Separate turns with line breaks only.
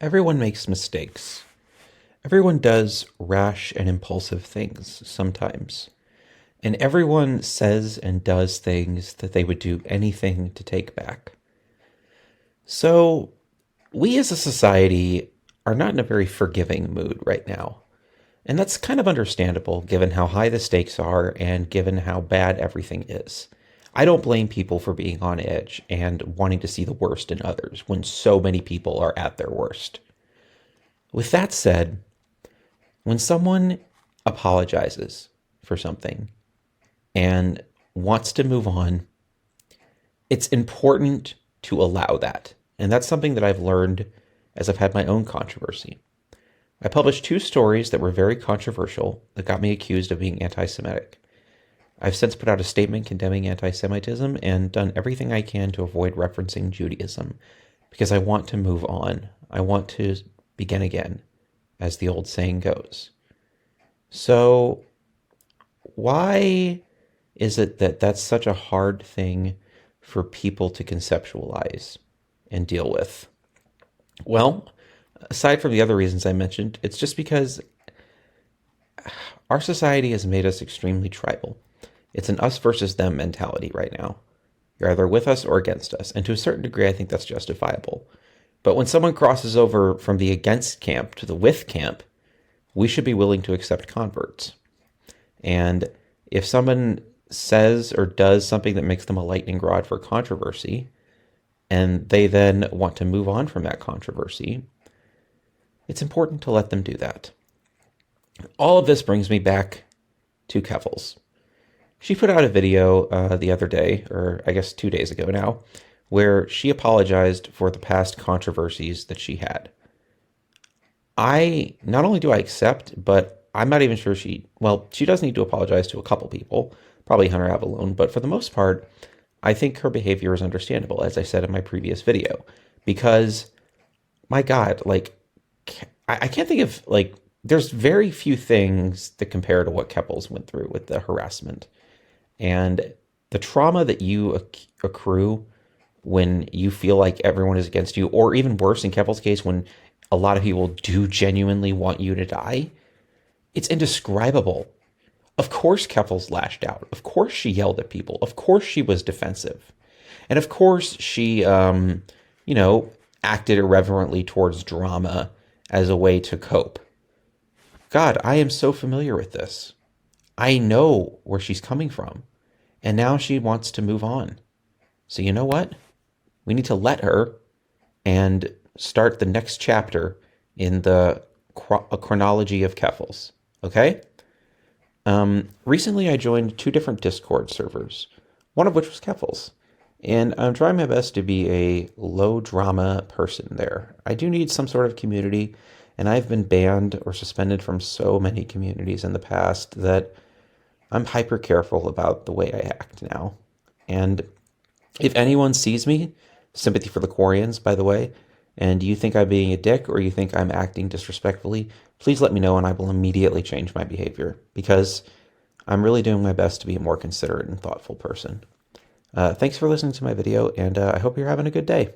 Everyone makes mistakes. Everyone does rash and impulsive things sometimes. And everyone says and does things that they would do anything to take back. So, we as a society are not in a very forgiving mood right now. And that's kind of understandable given how high the stakes are and given how bad everything is. I don't blame people for being on edge and wanting to see the worst in others when so many people are at their worst. With that said, when someone apologizes for something and wants to move on, it's important to allow that. And that's something that I've learned as I've had my own controversy. I published two stories that were very controversial that got me accused of being anti Semitic. I've since put out a statement condemning anti Semitism and done everything I can to avoid referencing Judaism because I want to move on. I want to begin again, as the old saying goes. So, why is it that that's such a hard thing for people to conceptualize and deal with? Well, aside from the other reasons I mentioned, it's just because our society has made us extremely tribal. It's an us versus them mentality right now. You're either with us or against us. And to a certain degree, I think that's justifiable. But when someone crosses over from the against camp to the with camp, we should be willing to accept converts. And if someone says or does something that makes them a lightning rod for controversy, and they then want to move on from that controversy, it's important to let them do that. All of this brings me back to Keffals. She put out a video the other day, or I guess 2 days ago now, where she apologized for the past controversies that she had. Not only do I accept, but I'm not even sure she does need to apologize to a couple people, probably Hunter Avallone, but for the most part, I think her behavior is understandable, as I said in my previous video, because, my God, I can't think of, there's very few things that compare to what Keppels went through with the harassment. And the trauma that you accrue when you feel like everyone is against you, or even worse in Keppel's case, when a lot of people do genuinely want you to die, it's indescribable. Of course Keppels lashed out. Of course she yelled at people. Of course she was defensive. And of course she, acted irreverently towards drama as a way to cope. God, I am so familiar with this. I know where she's coming from. And now she wants to move on. So you know what? We need to let her and start the next chapter in the chronology of Keffals. Okay? Recently I joined 2 different Discord servers, one of which was Keffals. And I'm trying my best to be a low drama person there. I do need some sort of community, and I've been banned or suspended from so many communities in the past that I'm hyper careful about the way I act now. And if anyone sees me, sympathy for the Quarians, by the way, and you think I'm being a dick or you think I'm acting disrespectfully, please let me know and I will immediately change my behavior because I'm really doing my best to be a more considerate and thoughtful person. Thanks for listening to my video, and I hope you're having a good day.